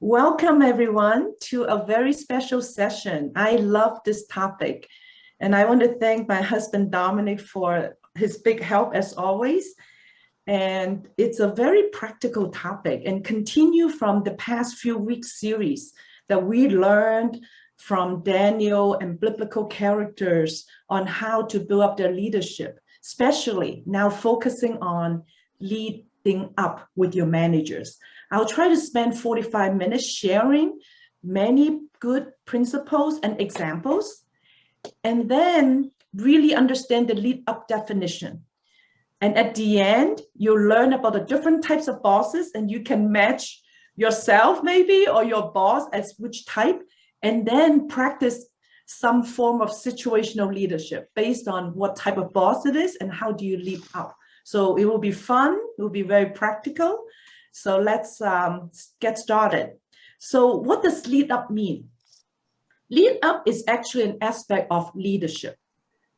Welcome everyone to a very special session. I love this topic and I want to thank my husband Dominic for his big help as always. And it's a very practical topic and continue from the past few weeks series that we learned from Daniel and biblical characters on how to build up their leadership, especially now focusing on leading up with your managers. I'll try to spend 45 minutes sharing many good principles and examples, and then really understand the lead up definition. And at the end, you'll learn about the different types of bosses, and you can match yourself maybe or your boss as which type, and then practice some form of situational leadership based on what type of boss it is and how do you lead up. So it will be fun, it will be very practical. So let's get started. So what does lead up mean? Lead up is actually an aspect of leadership.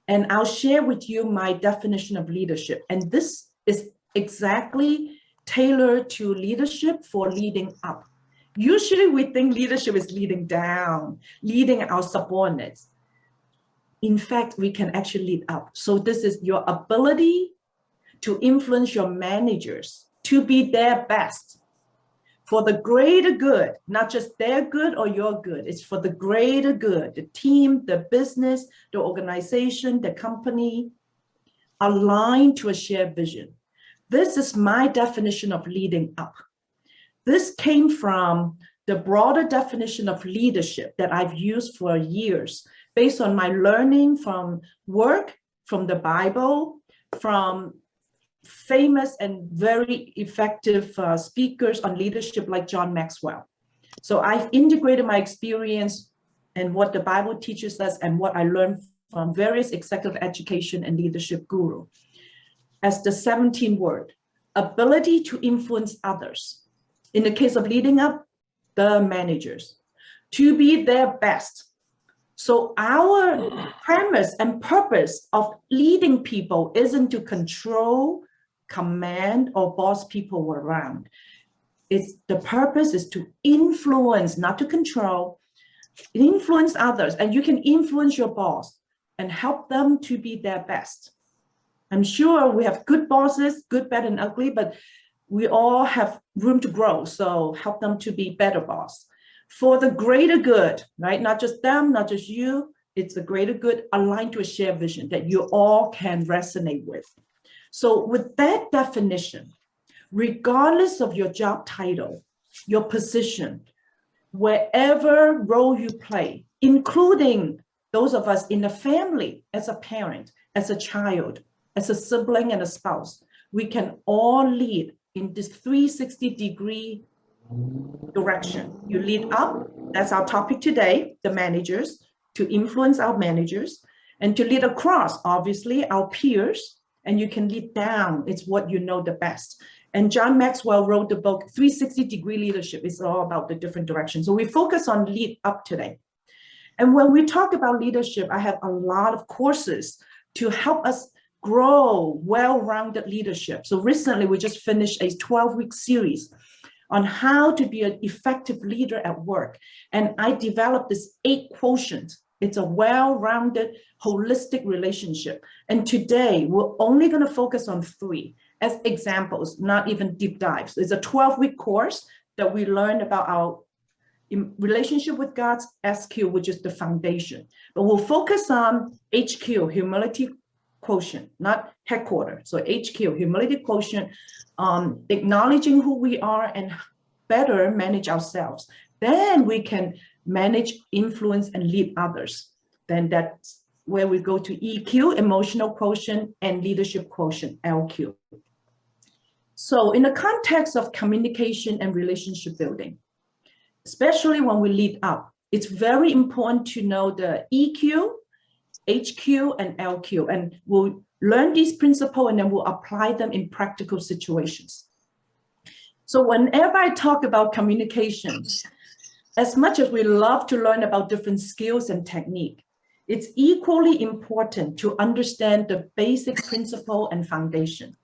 And I'll share with you my definition of leadership. And this is exactly tailored to leadership for leading up. Usually we think leadership is leading down, leading our subordinates. In fact, we can actually lead up. So this is your ability to influence your managers to be their best for the greater good, not just their good or your good. It's for the greater good, the team, the business, the organization, the company, aligned to a shared vision. This is my definition of leading up. This came from the broader definition of leadership that I've used for years, based on my learning from work, from the Bible, from famous and very effective speakers on leadership like John Maxwell. So I've integrated my experience and what the Bible teaches us and what I learned from various executive education and leadership guru as the 17th word: ability to influence others. In the case of leading up, the managers, to be their best. So our premise and purpose of leading people isn't to control, command, or boss people around. The purpose is to influence, not to control, influence others. And you can influence your boss and help them to be their best. I'm sure we have good bosses, good, bad, and ugly, but we all have room to grow. So help them to be better boss for the greater good, right? Not just them, not just you. It's the greater good aligned to a shared vision that you all can resonate with. So with that definition, regardless of your job title, your position, wherever role you play, including those of us in the family, as a parent, as a child, as a sibling and a spouse, we can all lead in this 360-degree direction. You lead up, that's our topic today, the managers, to influence our managers, and to lead across, obviously, our peers, and you can lead down. It's what you know the best. And John Maxwell wrote the book, 360-Degree Leadership. It's all about the different directions. So we focus on lead up today. And when we talk about leadership, I have a lot of courses to help us grow well-rounded leadership. So recently, we just finished a 12-week series on how to be an effective leader at work. And I developed this 8 quotient. It's a well-rounded, holistic relationship. And today, we're only going to focus on 3 as examples, not even deep dives. It's a 12-week course that we learn about our relationship with God's SQ, which is the foundation. But we'll focus on HQ, humility quotient, not headquarters. So HQ, humility quotient, acknowledging who we are and better manage ourselves. Then we can manage, influence, and lead others. Then that's where we go to EQ, emotional quotient, and leadership quotient, LQ. So in the context of communication and relationship building, especially when we lead up, it's very important to know the EQ, HQ, and LQ. And we'll learn these principles and then we'll apply them in practical situations. So whenever I talk about communication, as much as we love to learn about different skills and technique, it's equally important to understand the basic principle and foundation.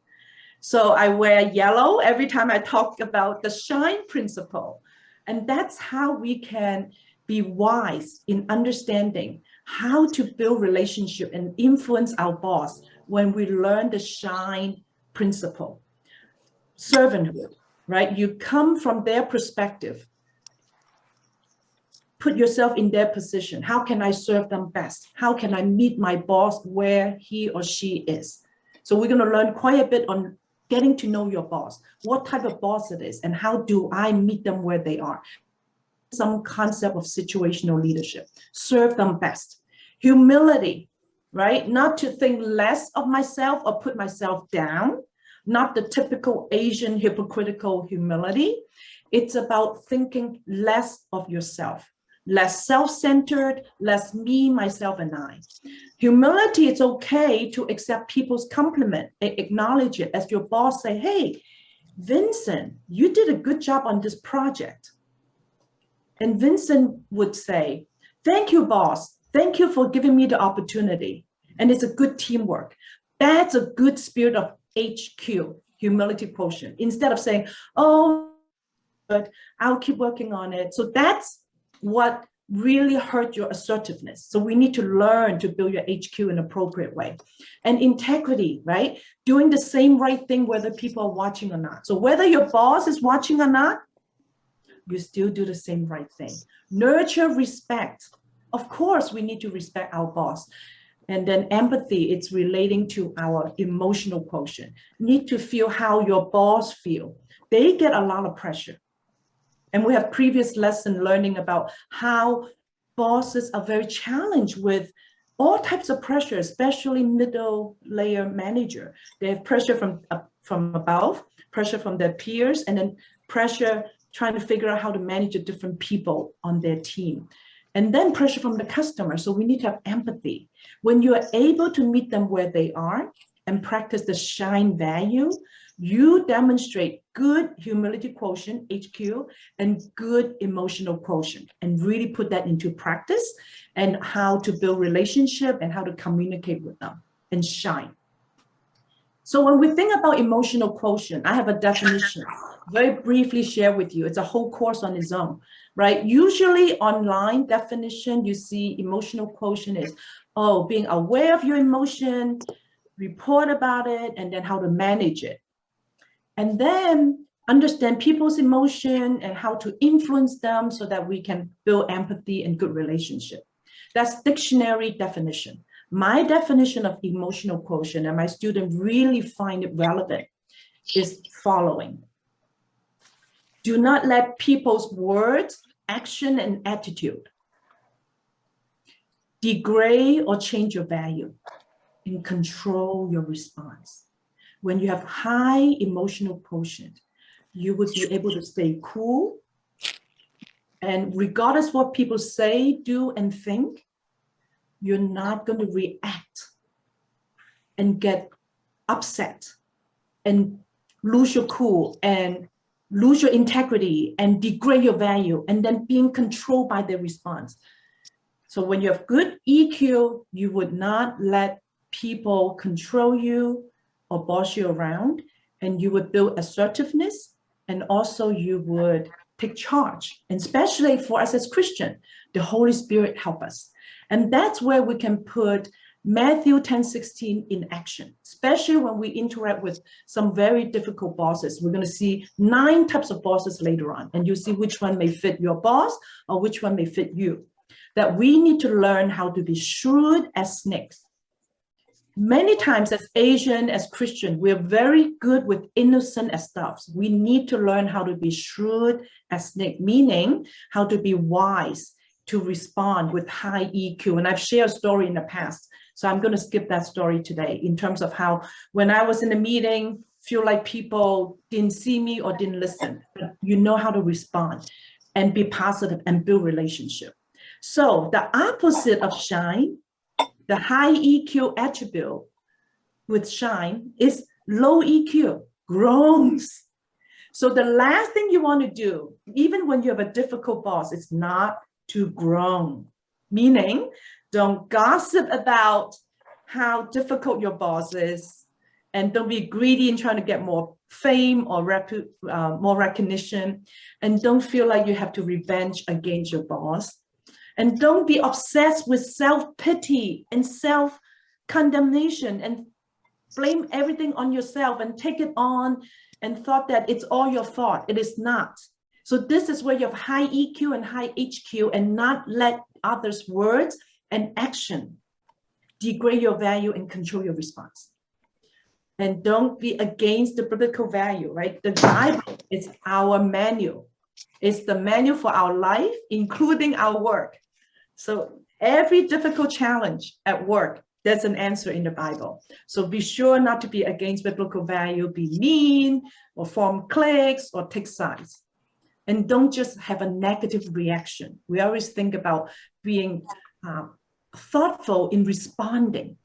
So I wear yellow every time I talk about the SHINE principle. And that's how we can be wise in understanding how to build relationship and influence our boss when we learn the shine principle. Servanthood, right? You come from their perspective. Put yourself in their position. How can I serve them best? How can I meet my boss where he or she is? So we're going to learn quite a bit on getting to know your boss, what type of boss it is, and how do I meet them where they are. Some concept of situational leadership. Serve them best. Humility, right? Not to think less of myself or put myself down, not the typical Asian hypocritical humility. It's about thinking less of yourself, less self-centered, less me, myself, and I. Humility, it's okay to accept people's compliment, acknowledge it as your boss say, hey, Vincent, you did a good job on this project. And Vincent would say, thank you, boss. Thank you for giving me the opportunity. And it's a good teamwork. That's a good spirit of HQ, humility quotient, instead of saying, oh, but I'll keep working on it. So that's what really hurt your assertiveness. So we need to learn to build your HQ in an appropriate way. And integrity, right? Doing the same right thing whether people are watching or not. So whether your boss is watching or not, you still do the same right thing. Nurture respect. Of course, we need to respect our boss. And then empathy, it's relating to our emotional quotient. Need to feel how your boss feel. They get a lot of pressure. And we have previous lesson learning about how bosses are very challenged with all types of pressure, especially middle layer manager. They have pressure from above, pressure from their peers, and then pressure trying to figure out how to manage the different people on their team. And then pressure from the customer. So we need to have empathy. When you are able to meet them where they are and practice the shine value, you demonstrate good humility quotient, HQ, and good emotional quotient, and really put that into practice and how to build relationship and how to communicate with them and shine. So when we think about emotional quotient, I have a definition, very briefly share with you. It's a whole course on its own, right? Usually online definition, you see emotional quotient is, oh, being aware of your emotion, report about it, and then how to manage it. And then understand people's emotion and how to influence them so that we can build empathy and good relationship. That's dictionary definition. My definition of emotional quotient, and my students really find it relevant, is following. Do not let people's words, action, and attitude degrade or change your value and control your response. When you have high emotional quotient, you would be able to stay cool. And regardless what people say, do, and think, you're not going to react and get upset and lose your cool and lose your integrity and degrade your value and then being controlled by their response. So when you have good EQ, you would not let people control you or boss you around, and you would build assertiveness, and also you would take charge. And especially for us as Christian, the Holy Spirit help us. And that's where we can put Matthew 10:16 in action, especially when we interact with some very difficult bosses. We're going to see 9 types of bosses later on, and you see which one may fit your boss or which one may fit you. That we need to learn how to be shrewd as snakes. Many times as Asian, as Christian, we're very good with innocent as doves. We need to learn how to be shrewd as snake, meaning how to be wise to respond with high EQ. And I've shared a story in the past, so I'm going to skip that story today in terms of how when I was in a meeting, feel like people didn't see me or didn't listen. But you know how to respond and be positive and build relationship. So the opposite of shine, the high EQ attribute with shine is low EQ, groans. So the last thing you want to do, even when you have a difficult boss, is not to groan, meaning don't gossip about how difficult your boss is. And don't be greedy in trying to get more fame or more recognition. And don't feel like you have to revenge against your boss. And don't be obsessed with self-pity and self-condemnation and blame everything on yourself and take it on and thought that it's all your fault. It is not. So this is where you have high EQ and high HQ, and not let others' words and action degrade your value and control your response. And don't be against the biblical value, right? The Bible is our manual. It's the manual for our life, including our work. So every difficult challenge at work, there's an answer in the Bible. So be sure not to be against biblical value, be mean or form cliques or take sides. And don't just have a negative reaction. We always think about being thoughtful in responding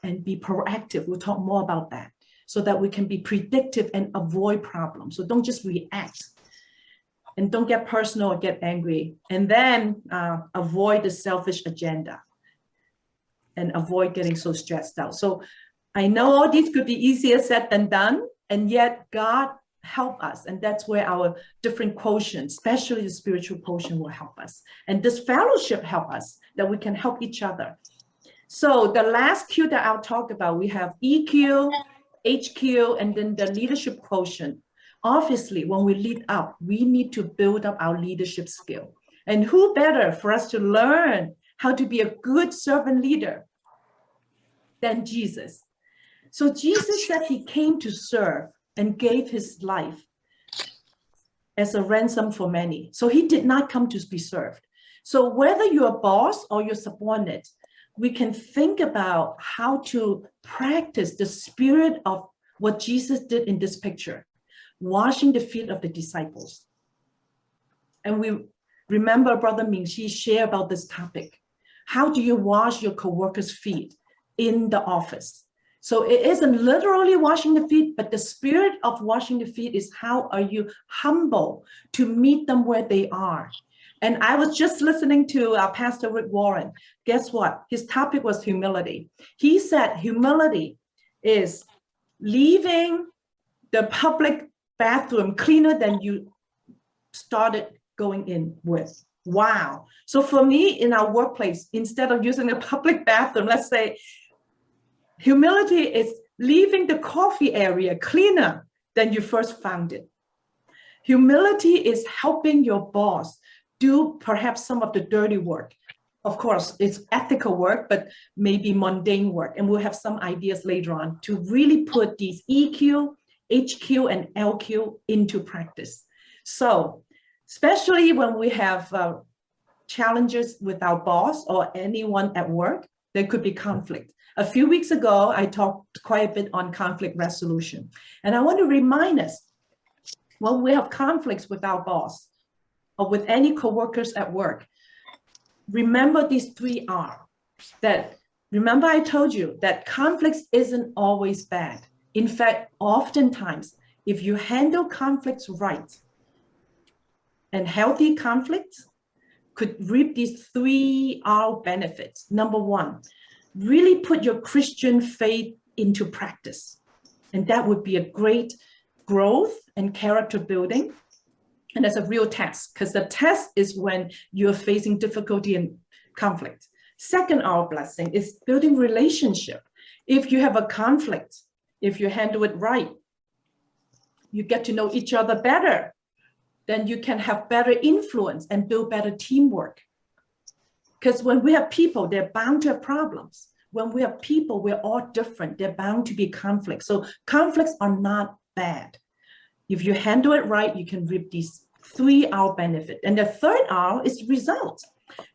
and be proactive. We'll talk more about that so that we can be predictive and avoid problems. So don't just react. And don't get personal or get angry. And then avoid the selfish agenda and avoid getting so stressed out. So I know all these could be easier said than done, and yet God help us. And that's where our different quotients, especially the spiritual quotient, will help us. And this fellowship help us, that we can help each other. So the last Q that I'll talk about, we have EQ, HQ, and then the leadership quotient. Obviously, when we lead up, we need to build up our leadership skill. And who better for us to learn how to be a good servant leader than Jesus? So Jesus said he came to serve and gave his life as a ransom for many. So he did not come to be served. So whether you're a boss or you're subordinate, we can think about how to practice the spirit of what Jesus did in this picture, washing the feet of the disciples. And we remember Brother Ming-Chi share about this topic. How do you wash your coworkers' feet in the office? So it isn't literally washing the feet, but the spirit of washing the feet is how are you humble to meet them where they are. And I was just listening to Pastor Rick Warren. Guess what? His topic was humility. He said humility is leaving the public bathroom cleaner than you started going in with. Wow. So for me, in our workplace, instead of using a public bathroom, let's say humility is leaving the coffee area cleaner than you first found it. Humility is helping your boss do perhaps some of the dirty work. Of course, it's ethical work, but maybe mundane work. And we'll have some ideas later on to really put these EQ, HQ, and LQ into practice. So, especially when we have challenges with our boss or anyone at work, there could be conflict. A few weeks ago, I talked quite a bit on conflict resolution. And I want to remind us, when we have conflicts with our boss or with any coworkers at work, remember these 3 R. That, remember I told you that conflicts isn't always bad. In fact, oftentimes, if you handle conflicts right, and healthy conflicts could reap these 3 R benefits. Number 1, really put your Christian faith into practice. And that would be a great growth and character building. And that's a real test, because the test is when you're facing difficulty and conflict. Second R blessing is building relationship. If you have a conflict, if you handle it right, you get to know each other better, then you can have better influence and build better teamwork. Because when we have people, they're bound to have problems. When we have people, we're all different. They're bound to be conflicts. So conflicts are not bad. If you handle it right, you can reap these 3 R benefit. And the third R is results.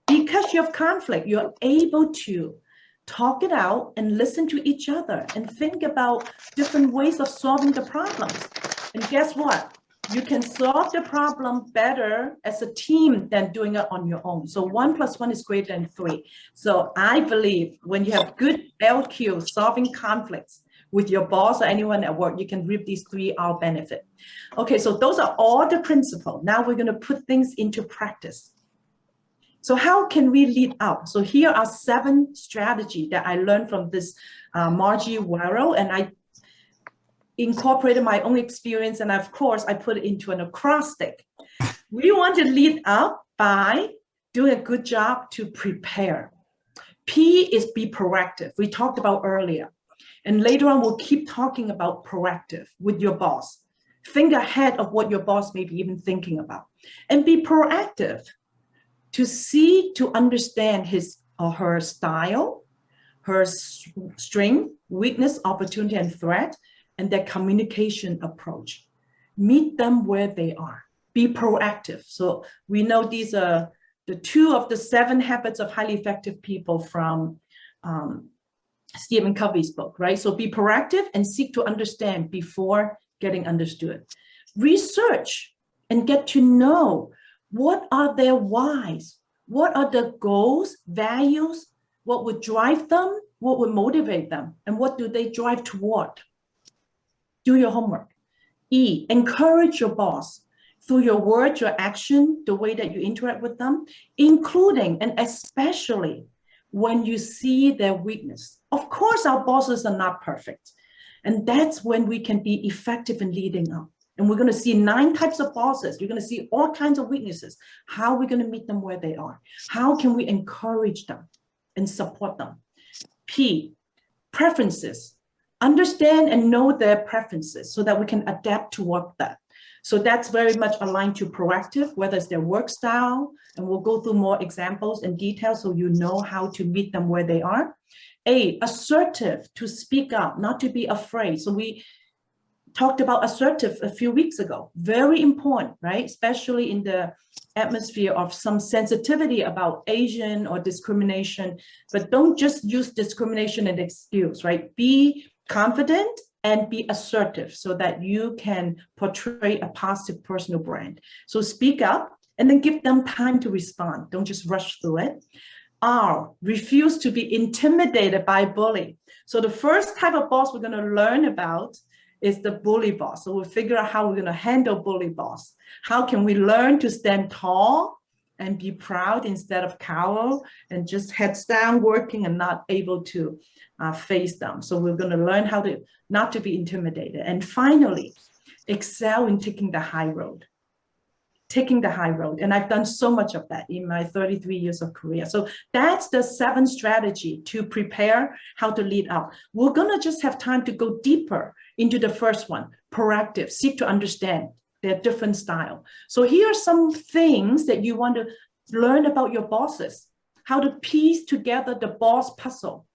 Because you have conflict, you're able to talk it out and listen to each other and think about different ways of solving the problems. And guess what? You can solve the problem better as a team than doing it on your own. So 1 + 1 is greater than 3. So I believe when you have good LQ, solving conflicts with your boss or anyone at work, you can reap these 3 R benefit. Okay, so those are all the principles. Now we're going to put things into practice. So how can we lead up? So here are 7 strategies that I learned from this Margie Warrow, and I incorporated my own experience, and of course, I put it into an acrostic. We want to lead up by doing a good job to prepare. P is be proactive. We talked about earlier. And later on, we'll keep talking about proactive with your boss. Think ahead of what your boss may be even thinking about. And be proactive to see, to understand his or her style, her strength, weakness, opportunity, and threat, and their communication approach. Meet them where they are. Be proactive. So we know these are the 2 of the 7 habits of highly effective people from Stephen Covey's book, right? So be proactive and seek to understand before getting understood. Research and get to know what are their whys, what are the goals, values, what would drive them, what would motivate them, and what do they drive toward. Do your homework. E, encourage your boss through your words, your action, the way that you interact with them, including and especially when you see their weakness. Of course, our bosses are not perfect. And that's when we can be effective in leading up. And we're going to see 9 types of bosses. You're going to see all kinds of weaknesses. How are we going to meet them where they are? How can we encourage them and support them? P, preferences. Understand and know their preferences so that we can adapt toward that. So that's very much aligned to proactive, whether it's their work style, and we'll go through more examples and details so you know how to meet them where they are. A, assertive, to speak up, not to be afraid. So we talked about assertive a few weeks ago. Very important, right? Especially in the atmosphere of some sensitivity about Asian or discrimination, but don't just use discrimination as an excuse, right? Be confident and be assertive so that you can portray a positive personal brand. So speak up and then give them time to respond. Don't just rush through it. R, refuse to be intimidated by bully. So the first type of boss we're going to learn about is the bully boss. So we'll figure out how we're going to handle bully boss. How can we learn to stand tall and be proud instead of cower and just heads down working and not able to face them. So we're going to learn how to not to be intimidated. And finally, excel in taking the high road. Taking the high road. And I've done so much of that in my 33 years of career. So that's the 7 strategy to prepare how to lead up. We're going to just have time to go deeper into the first one, proactive, seek to understand their different style. So here are some things that you want to learn about your bosses, how to piece together the boss puzzle.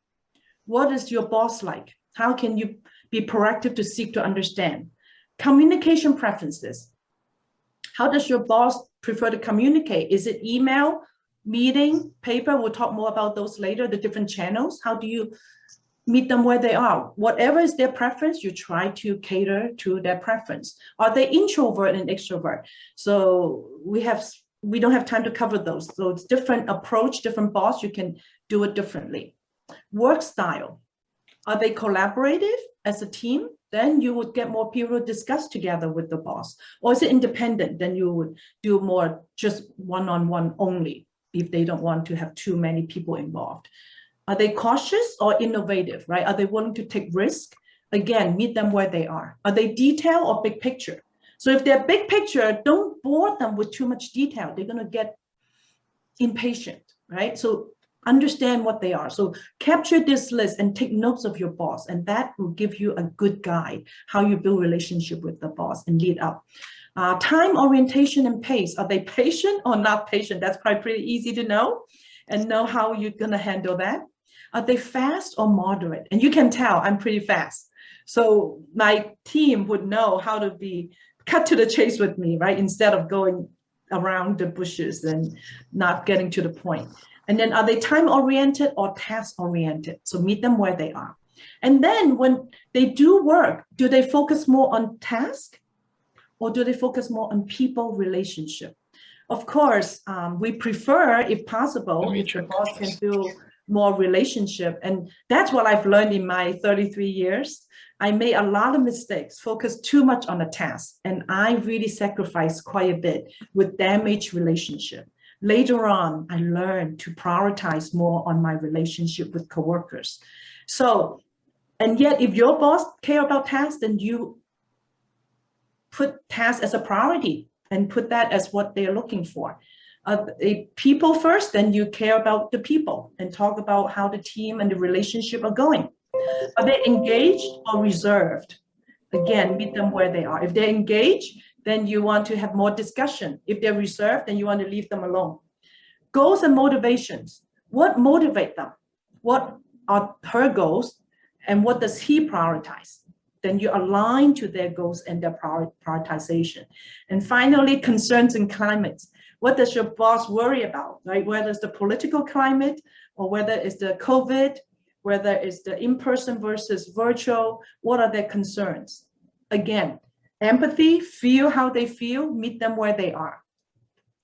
What is your boss like? How can you be proactive to seek to understand? Communication preferences. How does your boss prefer to communicate? Is it email, meeting, paper? We'll talk more about those later, the different channels. How do you meet them where they are? Whatever is their preference, you try to cater to their preference. Are they introvert and extrovert? So we don't have time to cover those. So it's different approach, different boss, you can do it differently. Work style. Are they collaborative as a team? Then you would get more people to discuss together with the boss. Or is it independent? Then you would do more just one-on-one only if they don't want to have too many people involved. Are they cautious or innovative, right? Are they willing to take risk? Again, meet them where they are. Are they detail or big picture? So if they're big picture, don't bore them with too much detail. They're going to get impatient, right? So understand what they are. So capture this list and take notes of your boss, and that will give you a good guide how you build relationship with the boss and lead up. Time, orientation, and pace. Are they patient or not patient? That's probably pretty easy to know and know how you're going to handle that. Are they fast or moderate? And you can tell I'm pretty fast. So my team would know how to be cut to the chase with me, right? Instead of going around the bushes and not getting to the point. And then are they time-oriented or task-oriented? So meet them where they are. And then when they do work, do they focus more on task or do they focus more on people relationship? Of course, we prefer, if possible, if the boss can build more relationship. And that's what I've learned in my 33 years. I made a lot of mistakes, focused too much on a task. And I really sacrificed quite a bit with damaged relationship. Later on, I learned to prioritize more on my relationship with coworkers. So, and yet if your boss care about tasks, then you put tasks as a priority and put that as what they're looking for. People first, then you care about the people and talk about how the team and the relationship are going. Are they engaged or reserved? Again, meet them where they are. If they're engaged, then you want to have more discussion. If they're reserved, then you want to leave them alone. Goals and motivations. What motivates them? What are her goals? And what does he prioritize? Then you align to their goals and their prioritization. And finally, concerns and climates. What does your boss worry about, right? Whether it's the political climate or whether it's the COVID, whether it's the in-person versus virtual, what are their concerns? Again, empathy, feel how they feel, meet them where they are.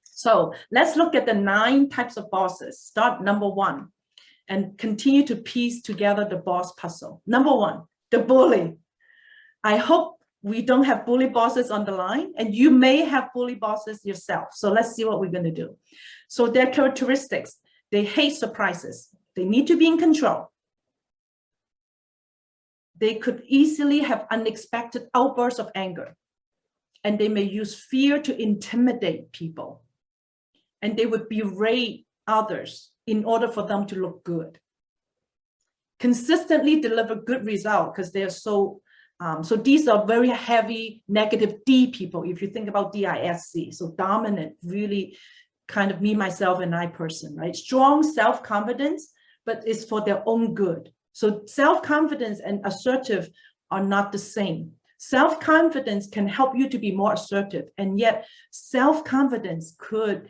So let's look at the 9 types of bosses. Start number 1 and continue to piece together the boss puzzle. Number 1, the bully. I hope we don't have bully bosses on the line, and you may have bully bosses yourself. So let's see what we're going to do. So their characteristics: they hate surprises. They need to be in control. They could easily have unexpected outbursts of anger, and they may use fear to intimidate people, and they would berate others in order for them to look good. Consistently deliver good results because they are so these are very heavy negative D people. If you think about DISC, so dominant, really kind of me, myself, and I person, right? Strong self-confidence, but it's for their own good. So self-confidence and assertive are not the same. Self-confidence can help you to be more assertive, and yet self-confidence could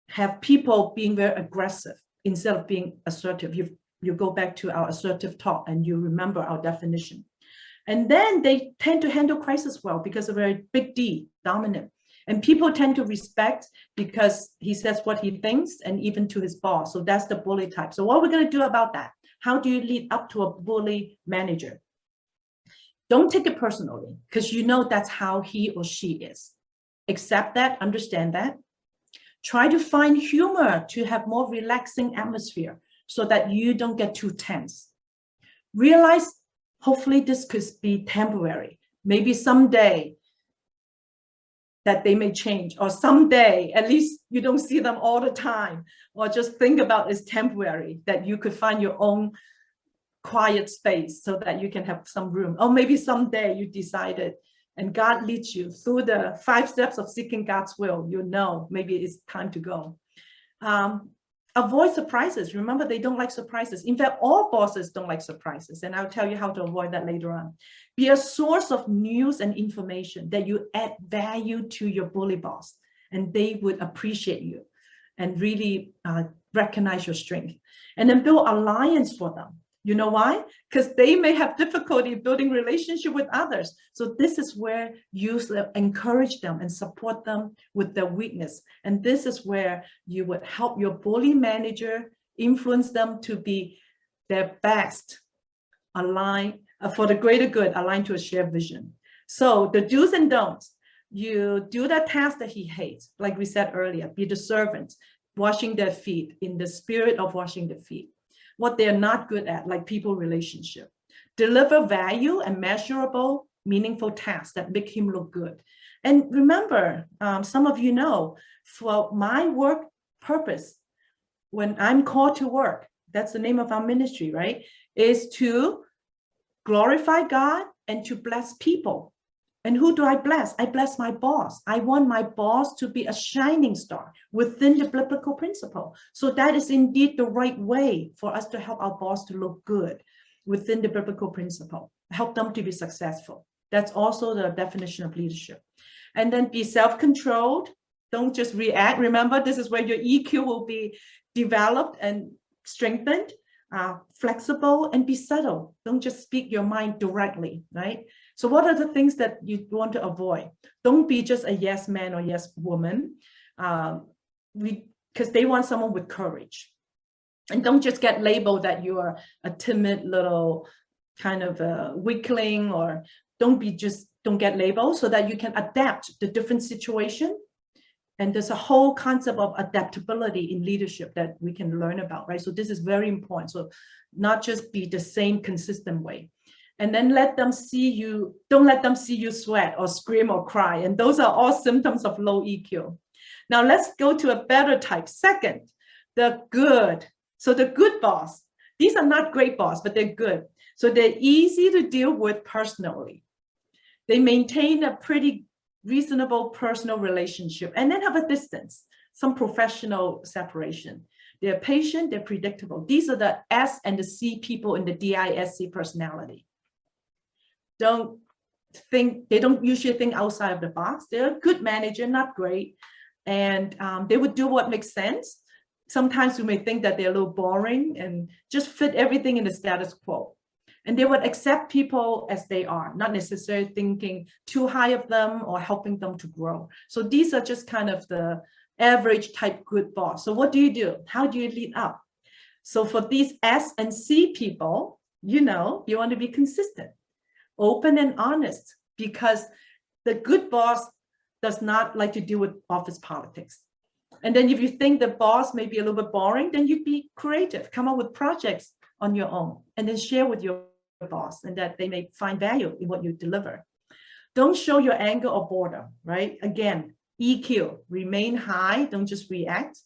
have people being very aggressive instead of being assertive. You go back to our assertive talk and you remember our definition. And then they tend to handle crisis well because of a big D, dominant. And people tend to respect because he says what he thinks, and even to his boss. So that's the bully type. So what we're going to do about that? How do you lead up to a bully manager? Don't take it personally, because you know that's how he or she is. Accept that, understand that. Try to find humor to have more relaxing atmosphere so that you don't get too tense. Realize, hopefully this could be temporary. Maybe someday that they may change, or someday, at least you don't see them all the time, or just think about it's temporary, that you could find your own quiet space so that you can have some room. Or maybe someday you decided and God leads you through the 5 steps of seeking God's will, you know, maybe it's time to go. Avoid surprises. Remember, they don't like surprises. In fact, all bosses don't like surprises. And I'll tell you how to avoid that later on. Be a source of news and information that you add value to your bully boss, and they would appreciate you and really recognize your strength. And then build alliance for them. You know why? Because they may have difficulty building relationship with others. So this is where you encourage them and support them with their weakness. And this is where you would help your bully manager influence them to be their best, aligned for the greater good, aligned to a shared vision. So the do's and don'ts: you do the task that he hates, like we said earlier, be the servant, washing their feet in the spirit of washing the feet. What they're not good at, like people relationship. Deliver value and measurable, meaningful tasks that make him look good. And remember, some of you know, for my work purpose, when I'm called to work, that's the name of our ministry, right? Is to glorify God and to bless people. And who do I bless? I bless my boss. I want my boss to be a shining star within the biblical principle. So that is indeed the right way for us to help our boss to look good within the biblical principle, help them to be successful. That's also the definition of leadership. And then be self-controlled. Don't just react. Remember, this is where your EQ will be developed and strengthened. Flexible and be subtle. Don't just speak your mind directly, right? So what are the things that you want to avoid? Don't be just a yes man or yes woman, because they want someone with courage. And don't just get labeled that you are a timid little kind of a weakling, or don't get labeled, so that you can adapt the different situation. And there's a whole concept of adaptability in leadership that we can learn about, right? So this is very important. So not just be the same consistent way. And then let them see you, don't let them see you sweat or scream or cry. And those are all symptoms of low EQ. Now let's go to a better type. Second, the good. So the good boss, these are not great boss, but they're good. So they're easy to deal with personally. They maintain a pretty reasonable personal relationship and then have a distance, some professional separation. They're patient, they're predictable. These are the S and the C people in the DISC personality. They don't usually think outside of the box. They're a good manager, not great. And they would do what makes sense. Sometimes we may think that they're a little boring and just fit everything in the status quo. And they would accept people as they are, not necessarily thinking too high of them or helping them to grow. So these are just kind of the average type good boss. So what do you do? How do you lead up? So for these S and C people, you want to be consistent, open and honest, because the good boss does not like to deal with office politics. And then if you think the boss may be a little bit boring, then you be creative, come up with projects on your own, and then share with your boss, and that they may find value in what you deliver. Don't show your anger or boredom, right? Again, EQ, remain high, don't just react.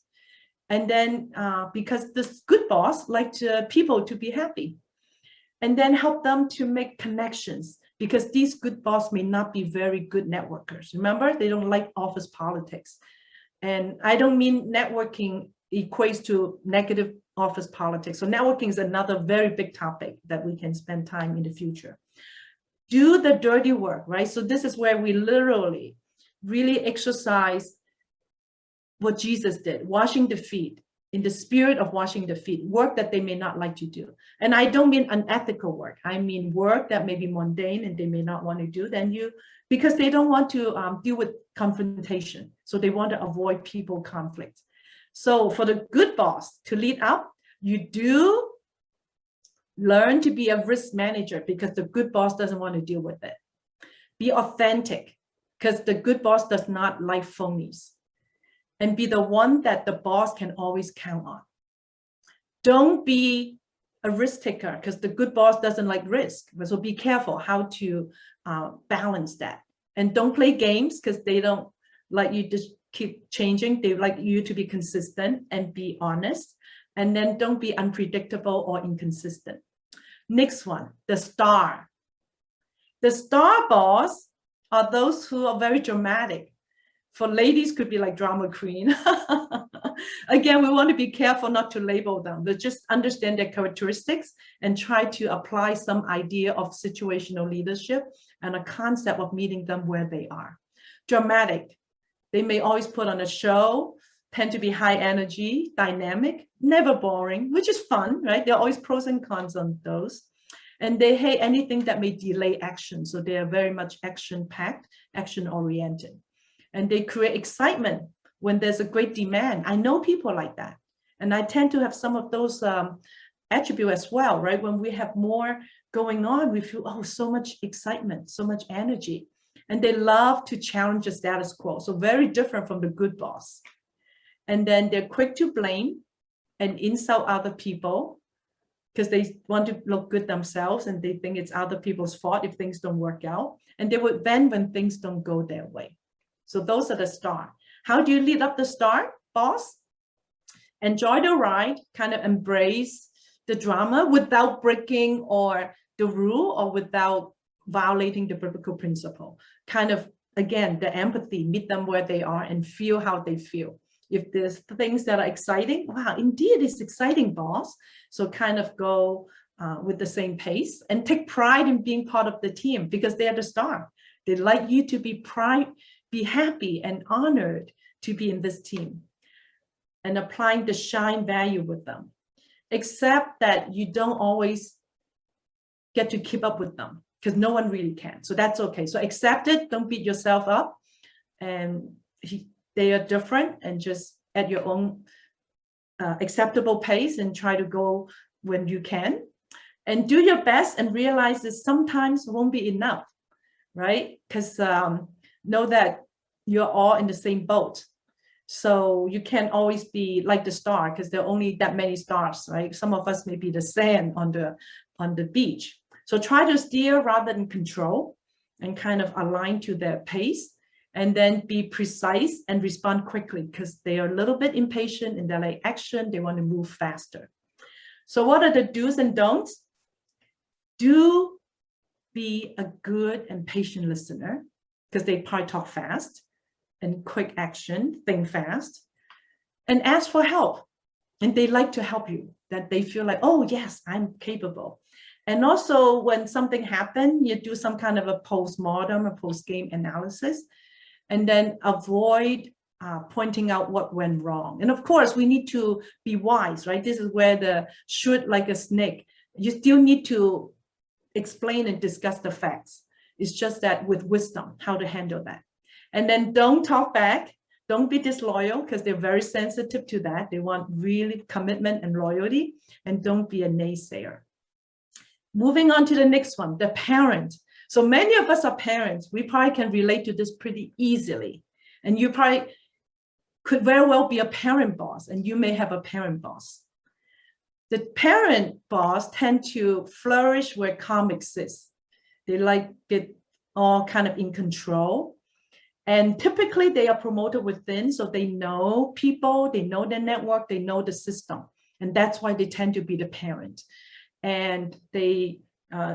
And then because this good boss likes people to be happy. And then help them to make connections, because these good boss may not be very good networkers. Remember, they don't like office politics. And I don't mean networking equates to negative office politics. So networking is another very big topic that we can spend time in the future. Do the dirty work, right? So this is where we literally really exercise what Jesus did, washing the feet, in the spirit of washing the feet, work that they may not like to do. And I don't mean unethical work. I mean work that may be mundane and they may not want to do. Then because they don't want to deal with confrontation. So they want to avoid people conflict. So for the good boss to lead up, you do learn to be a risk manager, because the good boss doesn't want to deal with it. Be authentic, because the good boss does not like phonies. And be the one that the boss can always count on. Don't be a risk taker, because the good boss doesn't like risk. So be careful how to balance that. And don't play games, because they don't like you just keep changing. They like you to be consistent and be honest. And then don't be unpredictable or inconsistent. Next one, the star. The star boss are those who are very dramatic. For ladies, could be like drama queen. Again, we want to be careful not to label them, but just understand their characteristics and try to apply some idea of situational leadership and a concept of meeting them where they are. Dramatic. They may always put on a show, tend to be high energy, dynamic, never boring, which is fun, right? There are always pros and cons on those. And they hate anything that may delay action. So they are very much action-packed, action-oriented. And they create excitement when there's a great demand. I know people like that. And I tend to have some of those attributes as well, right? When we have more going on, we feel, oh, so much excitement, so much energy. And they love to challenge the status quo. So very different from the good boss. And then they're quick to blame and insult other people, because they want to look good themselves and they think it's other people's fault if things don't work out. And they would vent when things don't go their way. So those are the star. How do you lead up the star boss? Enjoy the ride, kind of embrace the drama without breaking or the rule or without violating the biblical principle. Kind of, again, the empathy, meet them where they are and feel how they feel. If there's things that are exciting, wow, indeed it's exciting, boss. So kind of go with the same pace and take pride in being part of the team, because they are the star. They like you to be happy and honored to be in this team, and applying the shine value with them, except that you don't always get to keep up with them, because no one really can. So that's okay. So accept it. Don't beat yourself up. And they are different, and just at your own acceptable pace and try to go when you can. And do your best and realize that sometimes won't be enough, right? Because know that you're all in the same boat. So you can't always be like the star, because there are only that many stars, right? Some of us may be the sand on the beach. So try to steer rather than control and kind of align to their pace, and then be precise and respond quickly because they are a little bit impatient and they're like action, they want to move faster. So what are the do's and don'ts? Do be a good and patient listener because they probably talk fast and quick action, think fast, and ask for help. And they like to help you, that they feel like, oh, yes, I'm capable. And also when something happened, you do some kind of a post-mortem or post-game analysis, and then avoid pointing out what went wrong. And of course, we need to be wise, right? This is where the shoot like a snake. You still need to explain and discuss the facts. It's just that with wisdom, how to handle that. And then don't talk back. Don't be disloyal because they're very sensitive to that. They want really commitment and loyalty. And don't be a naysayer. Moving on to the next one, the parent. So many of us are parents. We probably can relate to this pretty easily. And you probably could very well be a parent boss, and you may have a parent boss. The parent boss tend to flourish where calm exists. They like it all kind of in control. And typically they are promoted within, so they know people, they know their network, they know the system. And that's why they tend to be the parent. And they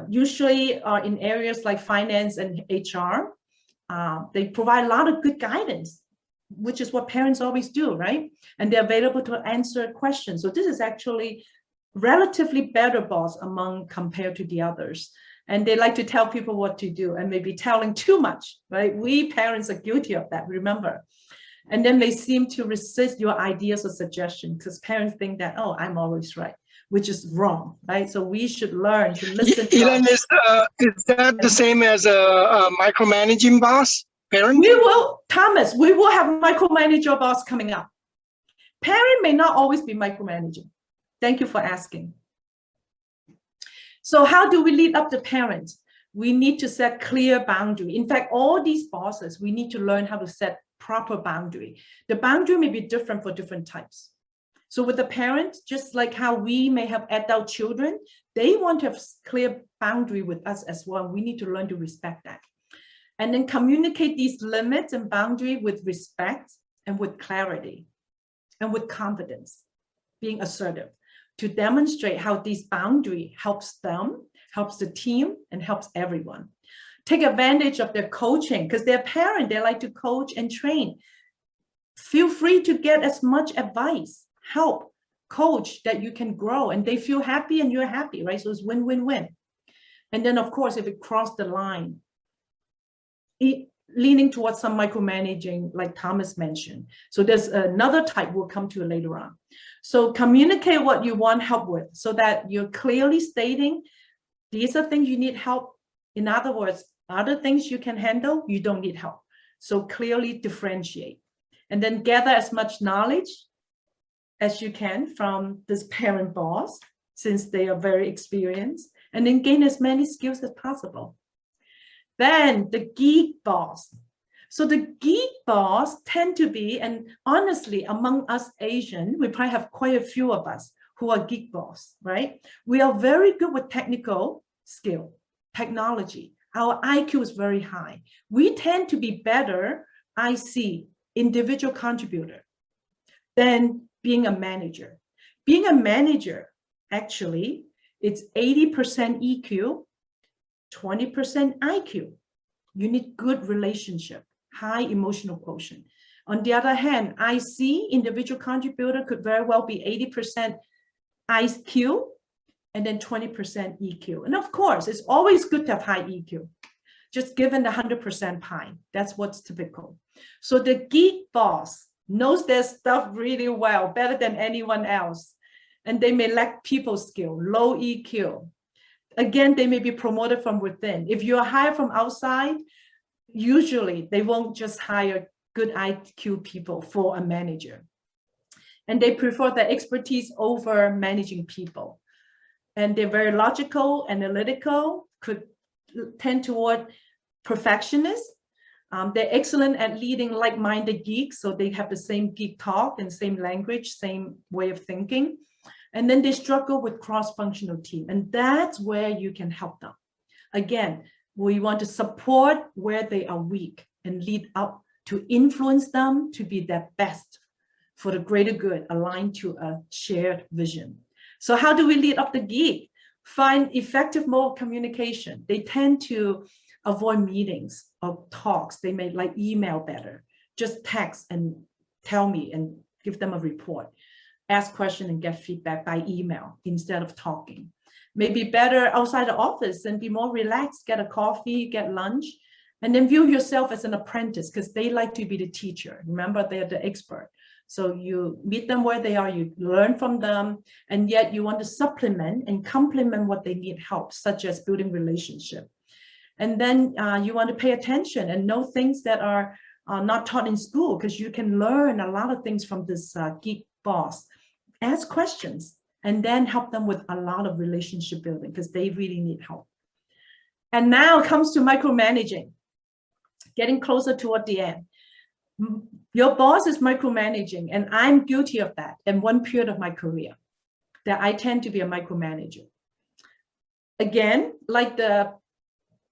usually are in areas like finance and HR. They provide a lot of good guidance, which is what parents always do, right? And they're available to answer questions. So this is actually relatively better boss compared to the others. And they like to tell people what to do and maybe telling too much, right? We parents are guilty of that, remember. And then they seem to resist your ideas or suggestions because parents think that, oh, I'm always right, which is wrong, right? So we should learn to listen. Elaine, is that the same as a micromanaging boss, parent? We will, Thomas, we will have micromanager boss coming up. Parent may not always be micromanaging. Thank you for asking. So how do we lead up the parents? We need to set clear boundary. In fact, all these bosses, we need to learn how to set proper boundary. The boundary may be different for different types. So with the parents, just like how we may have adult children, they want to have clear boundary with us as well. We need to learn to respect that. And then communicate these limits and boundary with respect and with clarity and with confidence, being assertive, to demonstrate how this boundary helps them, helps the team, and helps everyone. Take advantage of their coaching because they're parent, they like to coach and train. Feel free to get as much advice, help, coach that you can grow, and they feel happy and you're happy, right? So it's win-win-win. And then of course, if it crossed the line, leaning towards some micromanaging, like Thomas mentioned. So there's another type we'll come to later on. So communicate what you want help with so that you're clearly stating, these are things you need help. In other words, other things you can handle, you don't need help. So clearly differentiate. And then gather as much knowledge as you can from this parent boss, since they are very experienced, and then gain as many skills as possible. Then the geek boss. So the geek boss tend to be, and honestly, among us Asian, we probably have quite a few of us who are geek boss, right? We are very good with technical skill, technology. Our IQ is very high. We tend to be better, IC, individual contributor, than being a manager. Being a manager, actually, it's 80% EQ, 20% IQ. You need good relationship, high emotional quotient. On the other hand, IC, individual contributor, could very well be 80% IQ and then 20% EQ. And of course, it's always good to have high EQ, just given the 100% pie. That's what's typical. So the geek boss knows their stuff really well, better than anyone else. And they may lack people skill, low EQ. Again, they may be promoted from within. If you are hired from outside, usually they won't just hire good IQ people for a manager. And they prefer the expertise over managing people. And they're very logical, analytical, could tend toward perfectionists. They're excellent at leading like-minded geeks, so they have the same geek talk and same language, same way of thinking. And then they struggle with cross-functional team, and that's where you can help them. Again, we want to support where they are weak and lead up to influence them to be their best for the greater good, aligned to a shared vision. So how do we lead up the geek? Find effective mode of communication. They tend to avoid meetings or talks. They may like email better. Just text and tell me and give them a report. Ask questions and get feedback by email instead of talking. Maybe better outside the office and be more relaxed, get a coffee, get lunch, and then view yourself as an apprentice because they like to be the teacher. Remember, they're the expert. So you meet them where they are, you learn from them, and yet you want to supplement and complement what they need help, such as building relationship. And then you want to pay attention and know things that are not taught in school, because you can learn a lot of things from this geek boss. Ask questions and then help them with a lot of relationship building because they really need help. And now it comes to micromanaging, getting closer toward the end. Your boss is micromanaging, and I'm guilty of that in one period of my career, that I tend to be a micromanager. Again, like the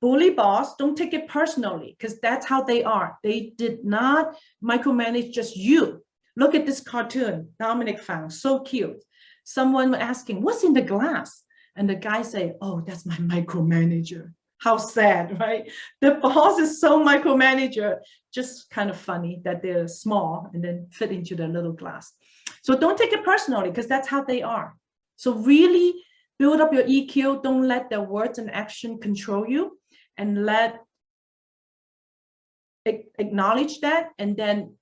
bully boss, don't take it personally because that's how they are. They did not micromanage just you. Look at this cartoon, Dominic found, so cute. Someone asking, what's in the glass? And the guy say, oh, that's my micromanager. How sad, right? The boss is so micromanager, just kind of funny that they're small and then fit into the little glass. So don't take it personally because that's how they are. So really build up your EQ. Don't let their words and action control you, and acknowledge that, and then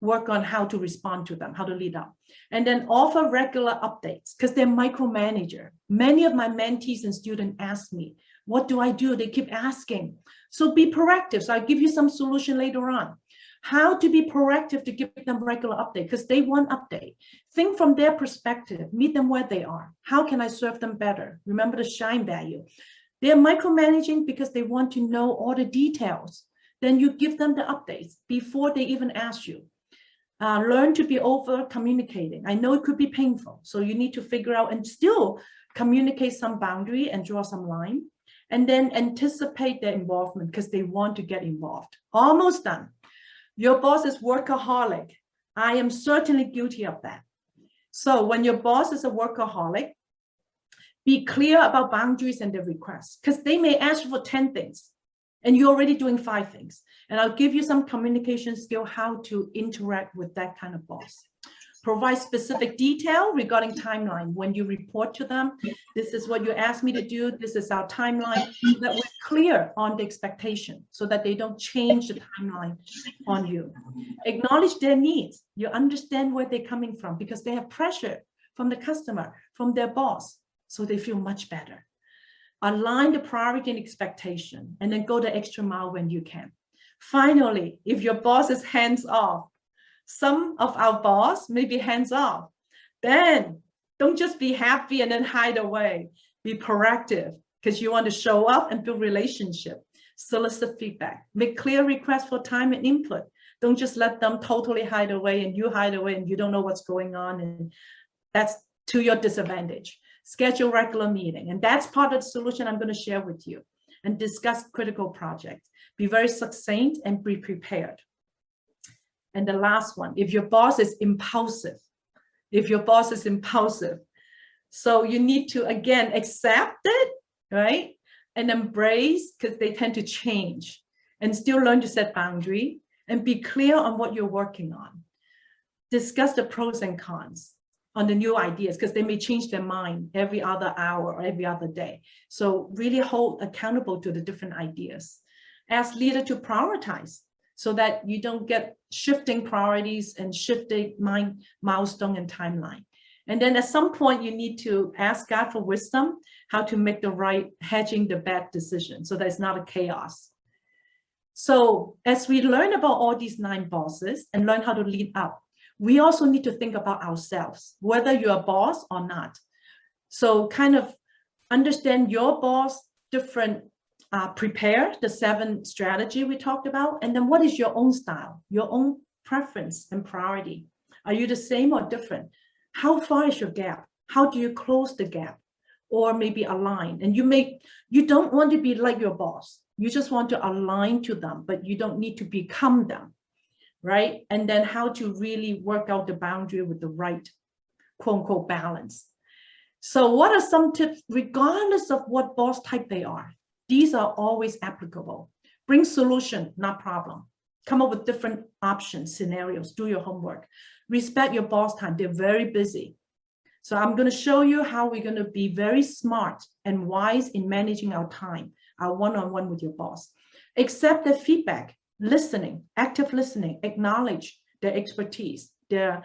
work on how to respond to them, how to lead up. And then offer regular updates because they're micromanager. Many of my mentees and students ask me, what do I do? They keep asking. So be proactive. So I'll give you some solution later on. How to be proactive to give them regular update because they want update. Think from their perspective, meet them where they are. How can I serve them better? Remember the shine value. They're micromanaging because they want to know all the details. Then you give them the updates before they even ask you. Learn to be over communicating. I know it could be painful. So you need to figure out and still communicate some boundary and draw some line. And then anticipate their involvement because they want to get involved. Almost done. Your boss is workaholic. I am certainly guilty of that. So when your boss is a workaholic, be clear about boundaries and their requests because they may ask you for 10 things and you're already doing 5 things. And I'll give you some communication skill how to interact with that kind of boss. Provide specific detail regarding timeline. When you report to them, this is what you asked me to do. This is our timeline, so that we're clear on the expectation so that they don't change the timeline on you. Acknowledge their needs. You understand where they're coming from because they have pressure from the customer, from their boss, so they feel much better. Align the priority and expectation, and then go the extra mile when you can. Finally, if your boss is hands-off, some of our boss may be hands-off, then don't just be happy and then hide away. Be proactive because you want to show up and build relationship. Solicit feedback. Make clear requests for time and input. Don't just let them totally hide away and you hide away and you don't know what's going on, and that's to your disadvantage. Schedule regular meeting, and that's part of the solution I'm going to share with you, and discuss critical projects. Be very succinct and be prepared. And the last one, if your boss is impulsive, so you need to, again, accept it, right? And embrace, because they tend to change, and still learn to set boundary and be clear on what you're working on. Discuss the pros and cons on the new ideas, because they may change their mind every other hour or every other day. So really hold accountable to the different ideas. Ask leader to prioritize so that you don't get shifting priorities and shifting milestone and timeline. And then at some point you need to ask God for wisdom, how to make the right hedging the bad decision so that it's not a chaos. So as we learn about all these 9 bosses and learn how to lead up, we also need to think about ourselves, whether you're a boss or not. So kind of understand your boss, different, prepare the 7 strategy we talked about, and then what is your own style, your own preference and priority? Are you the same or different? How far is your gap? How do you close the gap? or maybe align. And you don't want to be like your boss. You just want to align to them, but you don't need to become them, right? And then how to really work out the boundary with the right, quote unquote, balance. So what are some tips, regardless of what boss type they are? These are always applicable. Bring solution, not problem. Come up with different options, scenarios, do your homework. Respect your boss time, they're very busy. So I'm going to show you how we're going to be very smart and wise in managing our time, our one-on-one with your boss. Accept their feedback, listening, active listening, acknowledge their expertise, their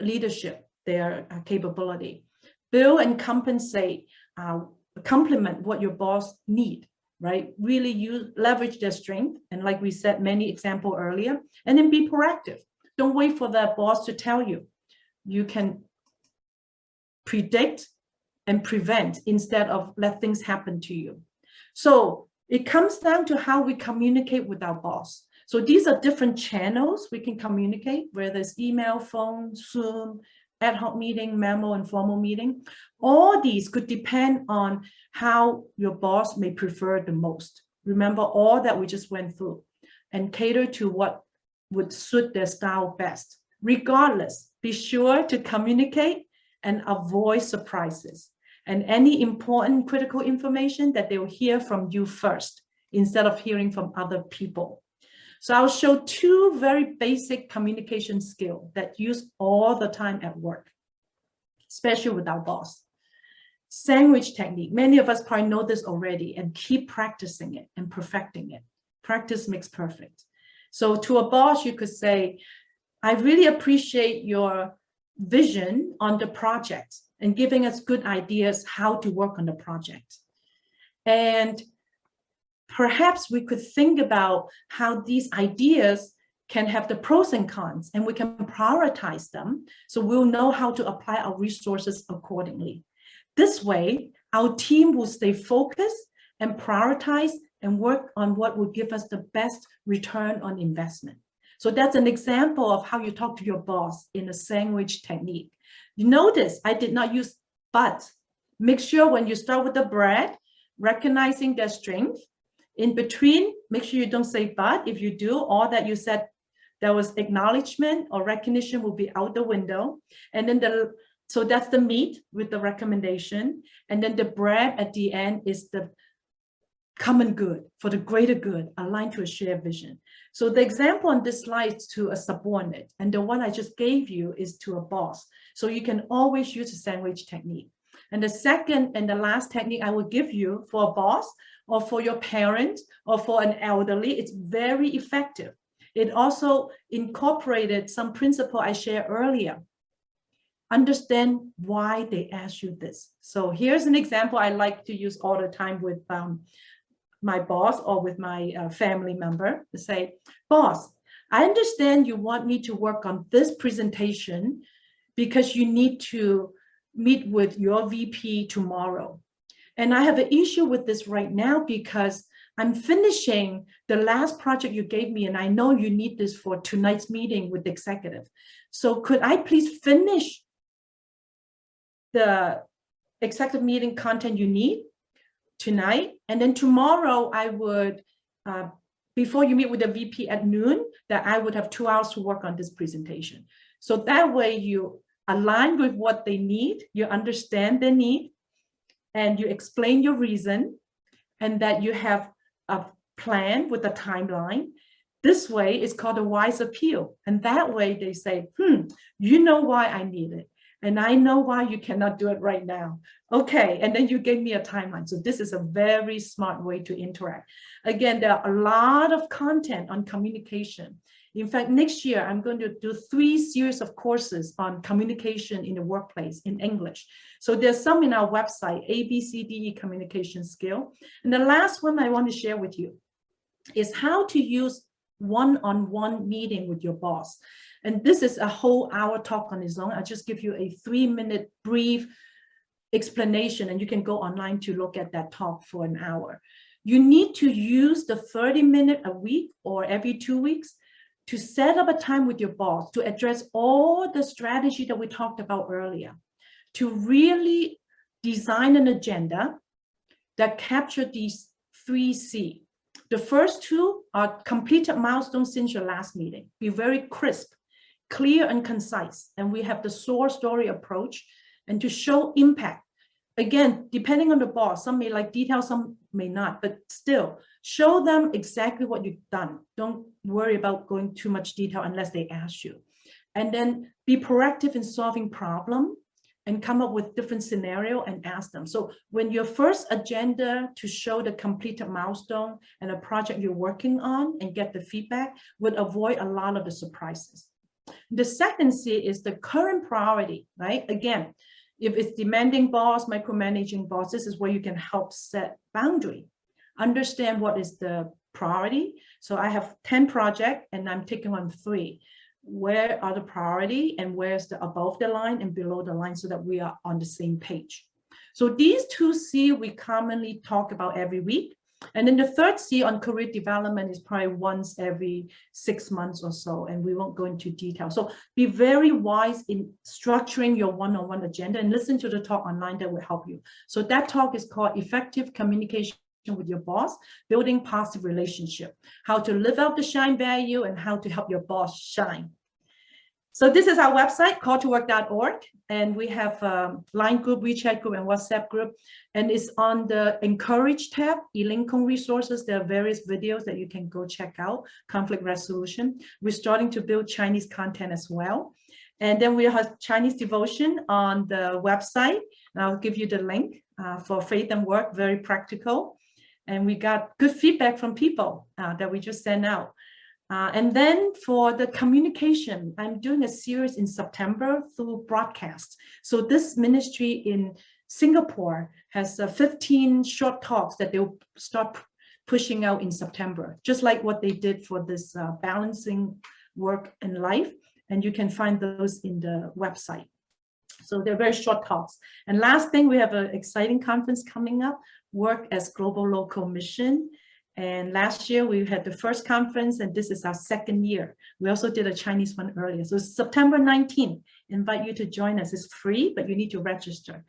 leadership, their capability. Build and compensate, complement what your boss need, right? Really leverage their strength. And like we said, many examples earlier, and then be proactive. Don't wait for that boss to tell you. You can predict and prevent instead of let things happen to you. So it comes down to how we communicate with our boss. So these are different channels we can communicate, whether it's email, phone, Zoom, ad hoc meeting, memo, and formal meeting. All these could depend on how your boss may prefer the most. Remember all that we just went through and cater to what would suit their style best. Regardless, be sure to communicate and avoid surprises and any important critical information that they will hear from you first instead of hearing from other people. So I'll show two very basic communication skills that use all the time at work, especially with our boss. Sandwich technique. Many of us probably know this already and keep practicing it and perfecting it. Practice makes perfect. So to a boss, you could say, I really appreciate your vision on the project and giving us good ideas how to work on the project. And perhaps we could think about how these ideas can have the pros and cons, and we can prioritize them so we'll know how to apply our resources accordingly. This way, our team will stay focused and prioritize and work on what will give us the best return on investment. So that's an example of how you talk to your boss in a sandwich technique. You notice I did not use but. Make sure when you start with the bread, recognizing their strength. In between, make sure you don't say but. If you do, all that you said, there was acknowledgement or recognition will be out the window. And then so that's the meat with the recommendation. And then the bread at the end is the common good, for the greater good, aligned to a shared vision. So the example on this slide is to a subordinate, and the one I just gave you is to a boss. So you can always use a sandwich technique. And the second and the last technique I will give you for a boss or for your parent or for an elderly, it's very effective. It also incorporated some principle I shared earlier. Understand why they ask you this. So here's an example I like to use all the time with my boss or with my family member to say, boss, I understand you want me to work on this presentation because you need to meet with your VP tomorrow. And I have an issue with this right now because I'm finishing the last project you gave me, and I know you need this for tonight's meeting with the executive. So could I please finish the executive meeting content you need tonight? And then tomorrow I would, before you meet with the VP at noon, that I would have 2 hours to work on this presentation. So that way you align with what they need, you understand their need, and you explain your reason, and that you have a plan with a timeline. This way it's called a wise appeal. And that way they say, you know why I need it. And I know why you cannot do it right now. Okay, and then you gave me a timeline. So this is a very smart way to interact. Again, there are a lot of content on communication. In fact, next year, I'm going to do 3 series of courses on communication in the workplace in English. So there's some in our website, ABCDE communication skill. And the last one I want to share with you is how to use one-on-one meeting with your boss. And this is a whole hour talk on its own. I'll just give you a 3-minute brief explanation, and you can go online to look at that talk for an hour. You need to use the 30-minute a week or every 2 weeks to set up a time with your boss to address all the strategy that we talked about earlier, to really design an agenda that capture these 3C. The first two are completed milestones since your last meeting. Be very crisp, clear and concise. And we have the source story approach and to show impact. Again, depending on the boss, some may like detail, some may not, but still show them exactly what you've done. Don't worry about going too much detail unless they ask you. And then be proactive in solving problem and come up with different scenario and ask them. So when your first agenda to show the completed milestone and a project you're working on and get the feedback would avoid a lot of the surprises. The second C is the current priority, right? Again, if it's demanding boss, micromanaging boss, this is where you can help set boundary. Understand what is the priority. So I have 10 projects and I'm taking on 3. Where are the priority and where's the above the line and below the line so that we are on the same page. So these 2 C we commonly talk about every week. And then the third C on career development is probably once every 6 months or so, and we won't go into detail. So be very wise in structuring your one-on-one agenda and listen to the talk online that will help you. So that talk is called Effective Communication with Your Boss, Building Positive Relationship, how to live out the shine value and how to help your boss shine. So this is our website, calltowork.org, and we have a Line group, WeChat group, and WhatsApp group, and it's on the Encourage tab, Elaine Kung resources. There are various videos that you can go check out, conflict resolution. We're starting to build Chinese content as well. And then we have Chinese devotion on the website. And I'll give you the link for Faith and Work, very practical. And we got good feedback from people that we just sent out. And then for the communication, I'm doing a series in September through broadcast. So this ministry in Singapore has 15 short talks that they'll start pushing out in September, just like what they did for this balancing work and life. And you can find those in the website. So they're very short talks. And last thing, we have an exciting conference coming up, Work as Global Local Mission. And last year we had the first conference, and this is our second year. We also did a Chinese one earlier. So September 19th, invite you to join us. It's free, but you need to register.